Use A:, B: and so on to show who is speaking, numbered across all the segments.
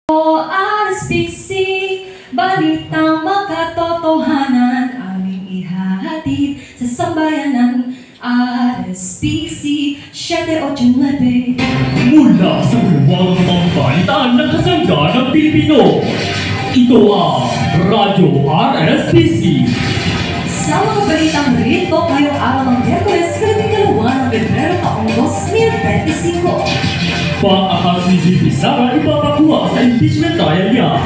A: RSPC, balitang makatotohanan aming ihahatid sa sambayanan. RSPC 789
B: mula sa bulwang pambalitaan ng kasangga ng Pilipino. Ito ang Radyo RSPC.
A: Sa mga balitang rito ngayong araw ng Miyerkules, 2 ng Pebrero taong 2025.
B: Pang-akal ni VP Sara ipapakuha sa impeachment trial niya.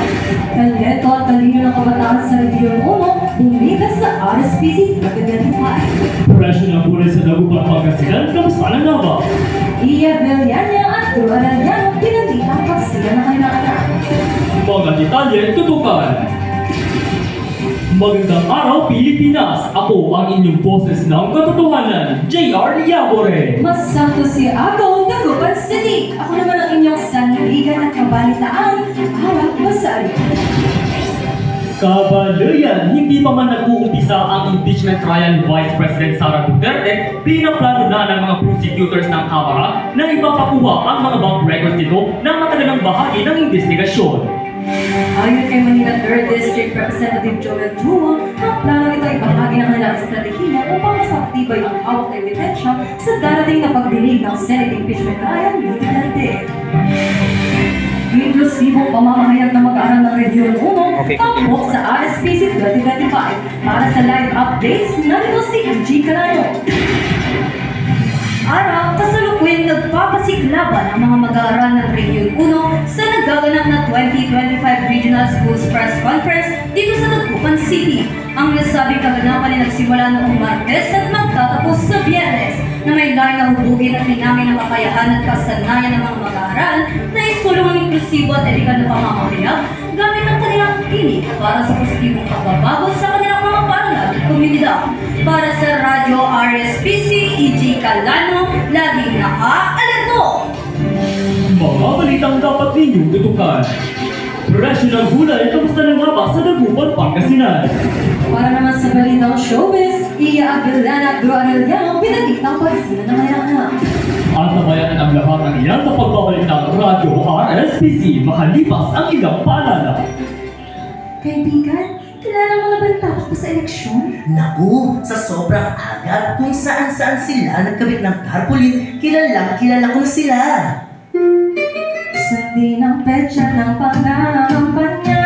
A: Kalyeto at talino ng kabataan sa Region 1 bumida sa RSPC 2025.
B: Presyo ng pulis sa Dagupan Pangasinan, kamusta na nga ba?
A: Iya Villania at Drew Arellano pinagditang pagsila na kanilang anak.
B: Mga detalye tutukan. Magandang araw, Pilipinas! Ako ang inyong boses ng katotohanan, JR Yabore.
A: Mas santo si ako, Dagupan City. Ako naman ang inyong sanligan at kabalitaan, Harap Basari.
B: Kabalayan, hindi pa man nag-uumpisa ang impeachment trial ni Vice President Sara Duterte, pinaplano na ng mga prosecutors ng Kamara na ipapakuha ang mga bank records nito na matagalang bahagi ng investigasyon.
A: Ayon kay Manila 3rd District Representative Joel Chua, ang plano ito ay bahagi ng kanilang estratehiya upang masaktibay ang hawak na ebidensya sa darating na pagdinig ng Senate impeachment trial ni Duterte. Inklusibong pamamahayag na mag-aaral ng Region 1, tampok sa RSPC 2025. Para sa live updates, narito si EG Calano. Araw, kasalukuyang nagpapasiklaban ang mga mag-aaral ng Region 1 sa nagaganap na 2025 Regional Schools Press Conference dito sa Dagupan City. Ang nasabing kaganapan ay nagsimula noong Martes at magtatapos sa Biyernes na may layo na hubugin at linangin ng kakayahan at kasanayan ng mga mag-aaral na isulong ang inklusibo at elikal na pamamahayag gamit ang kanilang tinig para sa positibong pagbabago sa kanilang mga paaralan at komunidad. Para sa Radyo RSPC, EG Calano, laging naka-alerto!
B: Mga balitang dapat ninyong tutukan. Presyo ng gulay, kamusta na nga ba sa Dagupan Pangasinan?
A: Para naman sa balitang showbiz, Iya Aguilera at Drew Arellano pinagditang pagsila ng kanilang anak.
B: At nabayanan ang lahat ng iyan sa pagbabalik ng Radyo RSPC makalipas ang ilang paalala.
A: Kaibigan, kilala mo na ba ang tapos sa eleksyon?
C: Naku, sa sobrang agad kung saan-saan sila nagkabit ng tarpaulin, kilala ko na sila.
A: Sundin ang petsa ng pangangampanya,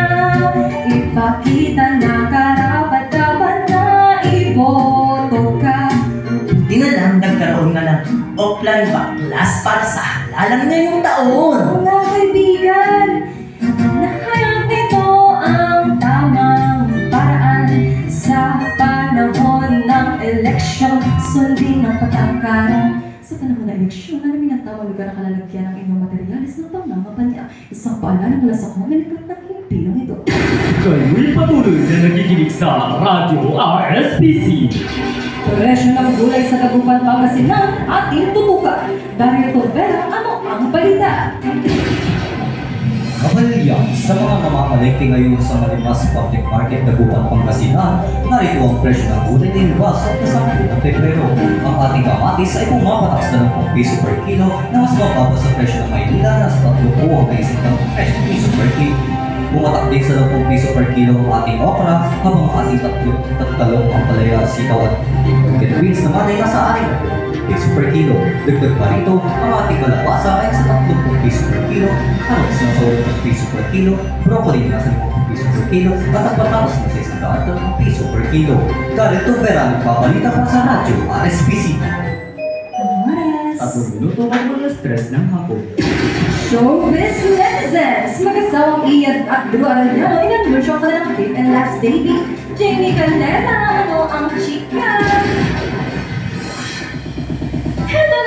A: ipakita na karapat-dapat na iboto ka.
C: Buti na lang nagkaroon na ng offline baklas para sa halalan ngayong taon.
A: Oo nga kaibigan, nahanap nito ang tamang paraan sa panahon ng eleksyon. Sundin ang patakaran. Sa panahon ng eleksyon, alamin ang tamang lugar na kalalagyan ng inyong materialis ng pangangampanya. Isang paalala mula sa komunikat na hindi lang ito.
B: Kayo'y patuloy na nakikinig sa Radyo RSPC.
A: Presyo ng gulay sa Dagupan Pangasinan ating tutukan. Dario Torvera, ano ang balita?
D: Kabalyan, sa mga namamalengke ngayon sa Malimas Public Market Dagupan Pangasinan, narito ang presyo ng gulay na ilabas at kasama ng Pebrero. Ang ating kamatis ay pumapatas na ng piso per kilo na mas mababa sa presyo ng Maynila na sa 30 hanggang 1 piso per kilo. Pumatak din sa 10 piso per kilo ang ating okra habang ang ating talong ang palaya, sitaw at get beans naman ay nasa 6 piso per kilo. Dagdag pa rito, ang ating kalabasa ay sa 30 piso per kilo, carrots na sa 10 piso per kilo, broccoli na sa 10 piso per kilo, at ang patatas na sa 1 piso per kilo. Darito Vera, nagpabalita pa sa Radyo RSPC.
A: Oras.
B: 3 minuto bago alas 3 ng hapon.
A: Showbiz Netizens! Mag-asawang Ian at Drew Arellano inanunsyo ang kanilang fifth and last baby. Jamie Candela, ano ang chika?
E: Heto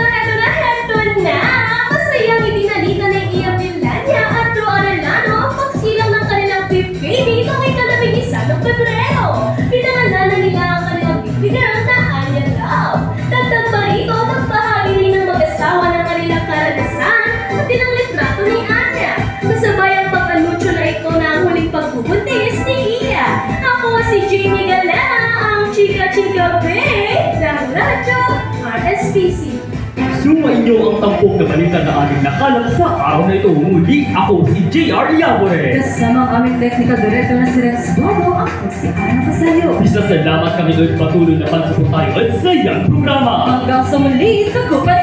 E: na! Masayang ibinalita ni Iya Villania at Drew Arellano ang pagsilang ng kanilang fifth baby noong ika-11 ng Pebrero. Pinangalan nila ang kanilang baby girl na Anya Love. Dagdag pa rito, nagbahagi rin ng mag-asawa ng kanilang karanasan at ilang litrato ni Anya. Kasabay ang pag-anunsyo na ito na ang huling pagbubuntis ni Iya. Ako si Jamie Galera, ang chika-chika babe ng Radyo RSPC.
B: Sumainyo ang tampok na balita na aming nakalap sa araw na ito. Muli ako si JR Yabore.
A: Kasama ang aming technical director na si Rex Bono ang pagsiyahan pa sa iyo.
B: Isa salamat kami doon patuloy na pansuportayo at sayang programa.
A: Hanggang sa muli, Tagupan